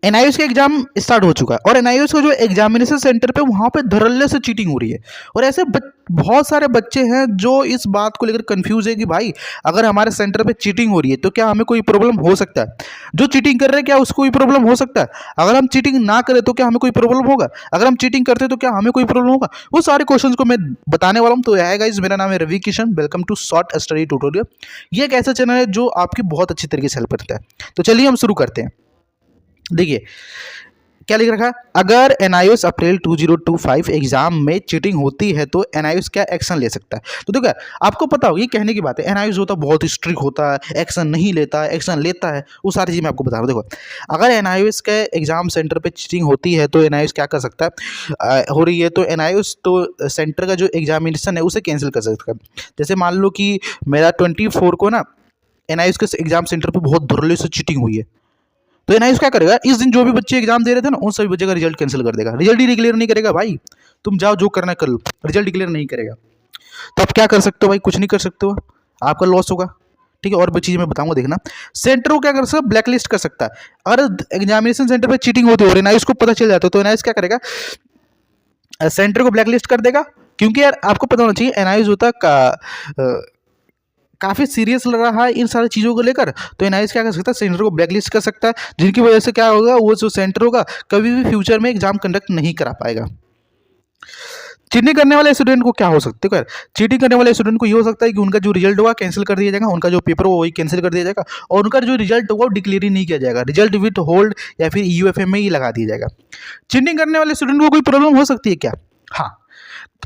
NIOS का exam start हो चुका है और एनआईओएस का जो एग्जामिनेशन सेंटर पे वहाँ पे धड़ल्ले से चीटिंग हो रही है। और ऐसे बहुत सारे बच्चे हैं जो इस बात को लेकर कंफ्यूज है कि भाई अगर हमारे सेंटर पे चीटिंग हो रही है तो क्या हमें कोई प्रॉब्लम हो सकता है, जो चीटिंग कर रहे हैं क्या उसको कोई प्रॉब्लम हो सकता है, अगर हम चीटिंग ना करें तो क्या हमें कोई प्रॉब्लम होगा, अगर हम चीटिंग करते हैं तो क्या हमें कोई प्रॉब्लम होगा। वो सारे क्वेश्चंस को मैं बताने वाला हूँ। तो है गाइस, मेरा नाम है Ravi Kishan, welcome to short study tutorial. ये एक ऐसा चैनल है जो आपकी बहुत अच्छी तरीके से हेल्प करता है। तो चलिए हम शुरू करते हैं। देखिए क्या लिख रखा है, अगर एनआईओएस अप्रैल 2025 एग्जाम में चीटिंग होती है तो एनआईओएस क्या एक्शन ले सकता है। तो देखो आपको पता होगी, कहने की बात है, एनआईओएस होता है बहुत स्ट्रिक्ट होता है, एक्शन नहीं लेता है, एक्शन लेता है, वो सारी चीज़ मैं आपको बता रहा हूँ। देखो अगर एनआईओएस के एग्जाम सेंटर पे चीटिंग होती है तो एनआईओएस क्या कर सकता है, हो रही है तो एनआईओएस तो सेंटर का जो एग्जामिनेशन है उसे कैंसिल कर सकता है। जैसे मान लो कि मेरा 24 को ना एनआईओएस के एग्जाम सेंटर पर बहुत धुरले से चीटिंग हुई है, तो एनआईओएस क्या करेगा, इस दिन जो भी बच्चे एग्जाम दे रहे थे ना उन सभी बच्चे का रिजल्ट कैंसिल कर देगा, रिजल्ट ही डिक्लेयर नहीं करेगा। भाई तुम जाओ जो करना कर लो, रिजल्ट डिक्लेयर नहीं करेगा। तो आप क्या कर सकते हो भाई, कुछ नहीं कर सकते हो, आपका लॉस होगा। ठीक है, और भी चीज़ मैं बताऊंगा, देखना। सेंटर को क्या कर सकता है, ब्लैक लिस्ट कर सकता है। अगर एग्जामिनेशन सेंटर पर चीटिंग होती है और एनआईओएस को पता चल जाता है तो एनआईओएस क्या करेगा, सेंटर को ब्लैक लिस्ट कर देगा। क्योंकि यार आपको पता होना चाहिए एनआईओएस होता है काफ़ी सीरियस लग रहा है इन सारी चीज़ों को लेकर, तो एनआईओएस क्या कर सकता है, सेंटर को ब्लैकलिस्ट कर सकता है, जिनकी वजह से क्या होगा, वो जो सेंटर होगा कभी भी फ्यूचर में एग्जाम कंडक्ट नहीं करा पाएगा। चीटिंग करने वाले स्टूडेंट को क्या हो सकता है, चीटिंग करने वाले स्टूडेंट को ये हो सकता है कि उनका जो रिजल्ट होगा कैंसिल कर दिया जाएगा, उनका जो पेपर होगा वही कैंसिल कर दिया जाएगा, और उनका जो रिजल्ट होगा वो डिक्लेयर ही नहीं किया जाएगा, रिजल्ट विथ होल्ड या फिर यूएफए में ही लगा दिया जाएगा। चीटिंग करने वाले स्टूडेंट को कोई प्रॉब्लम हो सकती है क्या, हाँ,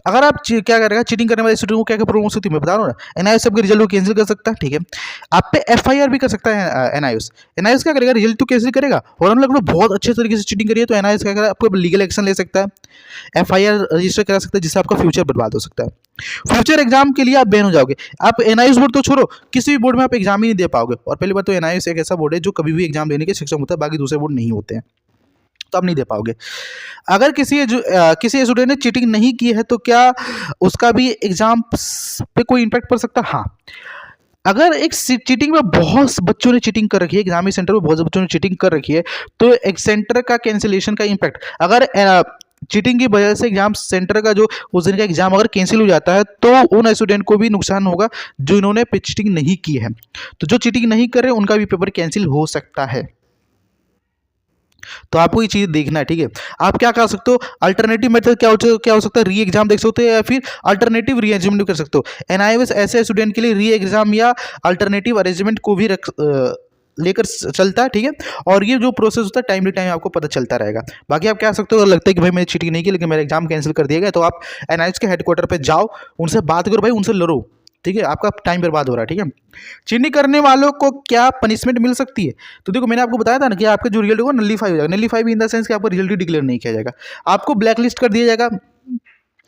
अगर आप क्या करेगा, चीटिंग करने वाले स्टूडेंट को क्या क्या प्रॉब्लम हो सकती है मैं बता रहा हूँ ना। एनआईओएस सबके रिजल्ट को कैंसिल कर सकता है, ठीक है, आप पे एफआईआर भी कर सकता है एनआईओएस। एनआईओएस क्या करेगा, रिजल्ट तो कैंसिल करेगा, और हम लोग ने बहुत अच्छे तरीके से चीटिंग करी है तो एनआईओएस क्या करेगा, आपको लीगल एक्शन ले सकता है, एफआईआर रजिस्टर करा सकता है, जिससे आपका फ्यूचर बर्बाद हो सकता है। फ्यूचर एग्जाम के लिए आप बैन हो जाओगे। आप एनआईओएस बोर्ड तो छोड़ो, किसी भी बोर्ड में आप एग्जाम ही नहीं दे पाओगे। और पहली बात तो एनआईओएस एक ऐसा बोर्ड है जो कभी भी एग्जाम देने के सक्षम होता है, बाकी दूसरे बोर्ड नहीं होते हैं, तो आप नहीं दे पाओगे। अगर किसी स्टूडेंट ने चीटिंग नहीं की है तो क्या उसका भी एग्जाम पे कोई इम्पैक्ट पड़ सकता है, हाँ। अगर एक चीटिंग में बहुत बच्चों ने चीटिंग कर रखी है, एग्जाम सेंटर में बहुत बच्चों ने चीटिंग कर रखी है, तो एक सेंटर का कैंसिलेशन का इम्पैक्ट, अगर चीटिंग की वजह से एग्जाम सेंटर का जो उस दिन का एग्जाम अगर कैंसिल हो जाता है तो उन स्टूडेंट को भी नुकसान होगा जो इन्होंने चीटिंग नहीं की है। तो जो चीटिंग नहीं कर रहे उनका भी पेपर कैंसिल हो सकता है। तो आपको ये चीज़ देखना है, ठीक है। आप क्या कर सकते हो, अल्टरनेटिव मेथड क्या हो सकता है, री एग्जाम देख सकते हो या फिर अल्टरनेटिव री अरेंजमेंट कर सकते हो। एनआईओएस ऐसे स्टूडेंट के लिए री एग्जाम या अल्टरनेटिव अरेंजमेंट को भी लेकर चलता है, ठीक है। और ये जो प्रोसेस होता है टाइम टू टाइम आपको पता चलता रहेगा। बाकी आप क्या सकते हो, अगर लगता है कि भाई मैंने चीटिंग नहीं की लेकिन मेरा एग्जाम कैंसिल कर दिया गया, तो आप एनआईओएस के हेडक्वार्टर पे जाओ, उनसे बात करो, भाई उनसे लड़ो, ठीक है, आपका टाइम बर्बाद हो रहा है, ठीक है। चीटिंग करने वालों को क्या पनिशमेंट मिल सकती है, तो देखो मैंने आपको बताया था ना कि आपका जो रिजल्ट होगा नलीफाई हो जाएगा। नलीफाई भी इन द सेंस कि आपका रिजल्ट ही डिक्लेयर नहीं किया जाएगा, आपको ब्लैक लिस्ट कर दिया जाएगा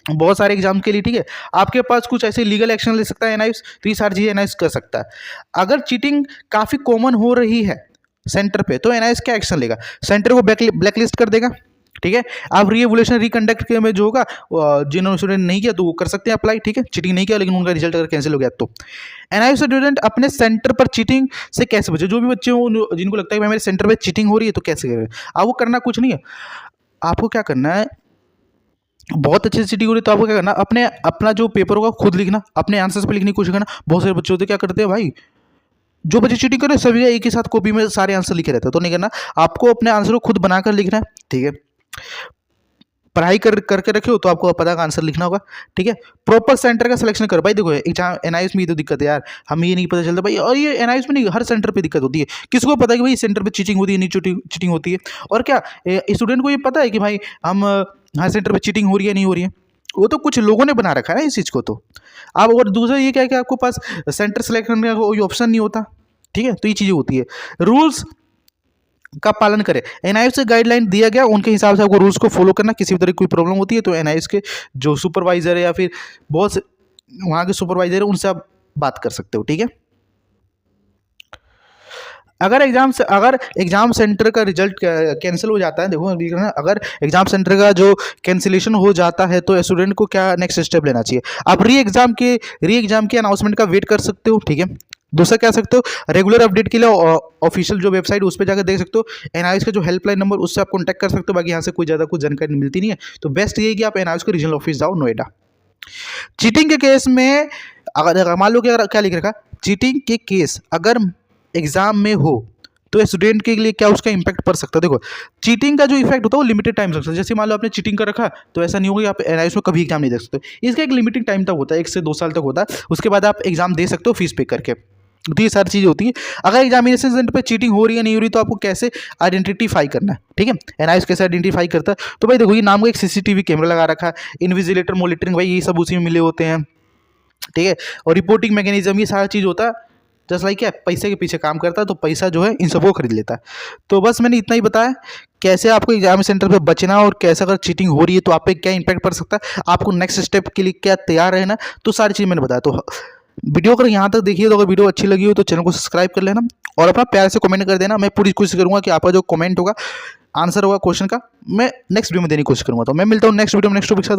बहुत सारे एग्जाम के लिए, ठीक है। आपके पास कुछ ऐसे लीगल एक्शन ले सकता है एनआईओएस, तो ये सारी चीज़ें एनआईओएस कर सकता है। अगर चीटिंग काफ़ी कॉमन हो रही है सेंटर पे तो एनआईओएस क्या एक्शन लेगा, सेंटर को ब्लैक लिस्ट कर देगा, ठीक है। आप रीएवोल्यूशन रिकंडक्ट के में जो होगा, जिन्होंने स्टूडेंट नहीं किया तो वो कर सकते हैं अप्लाई, ठीक है। चीटिंग नहीं किया लेकिन उनका रिजल्ट अगर कैंसिल हो गया तो एनआईओएस स्टूडेंट अपने सेंटर पर चीटिंग से कैसे बचे। जो भी बच्चे हों जिनको लगता है कि मेरे सेंटर पर चीटिंग हो रही है तो कैसे करें, अब वो करना कुछ नहीं है, आपको क्या करना है, बहुत अच्छे से चीटिंग हो रही है तो आपको क्या करना, अपना जो पेपर होगा खुद लिखना, अपने आंसर्स पे लिखने की कोशिश करना। बहुत सारे बच्चे होते क्या करते हैं भाई, जो बच्चे चीटिंग कर रहे हैं सभी एक ही साथ कॉपी में सारे आंसर लिखे रहते हैं, तो नहीं करना, आपको अपने आंसर को खुद बनाकर लिखना है, ठीक है। पढ़ाई करके रखे हो तो आपको पता का आंसर लिखना होगा, ठीक है। प्रॉपर सेंटर का सिलेक्शन करो। भाई देखो एग्जाम एनआईओएस में ये तो दिक्कत है यार, हमें ये नहीं पता चलता भाई, और ये एनआईओएस में नहीं हर सेंटर पे दिक्कत होती है। किसको पता है कि भाई चेंटर पे चीटिंग होती है, नहीं चीटिंग होती है, और क्या स्टूडेंट को ये पता है कि भाई हम हर सेंटर पे चीटिंग हो रही है नहीं हो रही है, वो तो कुछ लोगों ने बना रखा है ना इस चीज़ को। तो अब और दूसरा ये क्या है कि आपको पास सेंटर सेलेक्ट करने का कोई ऑप्शन नहीं होता, ठीक है। तो ये चीज़ें होती है, रूल्स का पालन करें। एनआईओएस से गाइडलाइन दिया गया उनके हिसाब से आपको रूल्स को फॉलो करना। किसी भी तरह की कोई प्रॉब्लम होती है तो एनआईओएस के जो सुपरवाइजर है या फिर बहुत से वहाँ के सुपरवाइजर है उनसे आप बात कर सकते हो, ठीक है। अगर एग्जाम सेंटर का रिजल्ट कैंसिल हो जाता है, देखो अगर एग्जाम सेंटर का जो कैंसिलेशन हो जाता है तो स्टूडेंट को क्या नेक्स्ट स्टेप लेना चाहिए। आप री एग्जाम के अनाउंसमेंट का वेट कर सकते हो, ठीक है। दूसरा क्या सकते हो, रेगुलर अपडेट के लिए ऑफिशियल जो वेबसाइट उस पर जाकर देख सकते हो। एनआईओएस का जो हेल्पलाइन नंबर उससे आप कॉन्टैक्ट कर सकते हो। बाकी यहाँ से कोई ज़्यादा कुछ जानकारी मिलती नहीं है, तो बेस्ट ये है कि आप एनआईओएस के रीजनल ऑफिस जाओ नोएडा। चीटिंग के केस में अगर मान लो कि अगर क्या लिख रखा, चीटिंग के केस अगर एग्जाम में हो तो स्टूडेंट के लिए क्या उसका इंपैक्ट पड़ सकता है। देखो, चीटिंग का जो इफेक्ट होता है वो लिमिटेड टाइम सकता है। जैसे मान लो आपने चीटिंग कर रखा, तो ऐसा नहीं होगा कि आप एनआईओएस में कभी एग्जाम नहीं दे सकते। इसका एक लिमिटेड टाइम तक होता है, 1 से 2 साल तक होता है, उसके बाद आप एग्जाम दे सकते हो फीस पे करके। तो ये सारी चीज़ें होती है। अगर एग्जामिनेशन सेंटर पे चीटिंग हो रही है नहीं हो रही, तो आपको कैसे आइडेंटिफाई करना है, ठीक है। एनआईओएस कैसे आइडेंटिफाई करता है, तो भाई देखो ये नाम का एक सीसीटीवी कैमरा लगा रखा है, इन्विजिलेटर मॉनिटरिंग, भाई ये सब उसी में मिले होते हैं, ठीक है। और रिपोर्टिंग मैकेनिज्म, ये सारा चीज़ होता है। जस्ट लाइक क्या पैसे के पीछे काम करता है, तो पैसा जो है इन सबको खरीद लेता है। तो बस मैंने इतना ही बताया कैसे आपको एग्जाम सेंटर पे बचना और कैसे अगर चीटिंग हो रही है तो आप पे क्या इंपैक्ट पड़ सकता है, आपको नेक्स्ट स्टेप के लिए क्या तैयार रहना, तो सारी चीज़ मैंने बताया। तो वीडियो अगर यहाँ तक देखिए, तो अगर वीडियो अच्छी लगी हो तो चैनल को सब्सक्राइब कर लेना और अपना प्यार से कमेंट कर देना। मैं पूरी कोशिश करूँगा कि आपका जो कमेंट होगा, आंसर होगा क्वेश्चन का, मैं नेक्स्ट वीडियो में देने की कोशिश करूँगा। तो मैं मिलता हूँ नेक्स्ट वीडियो में नेक्स्ट टॉपिक के साथ।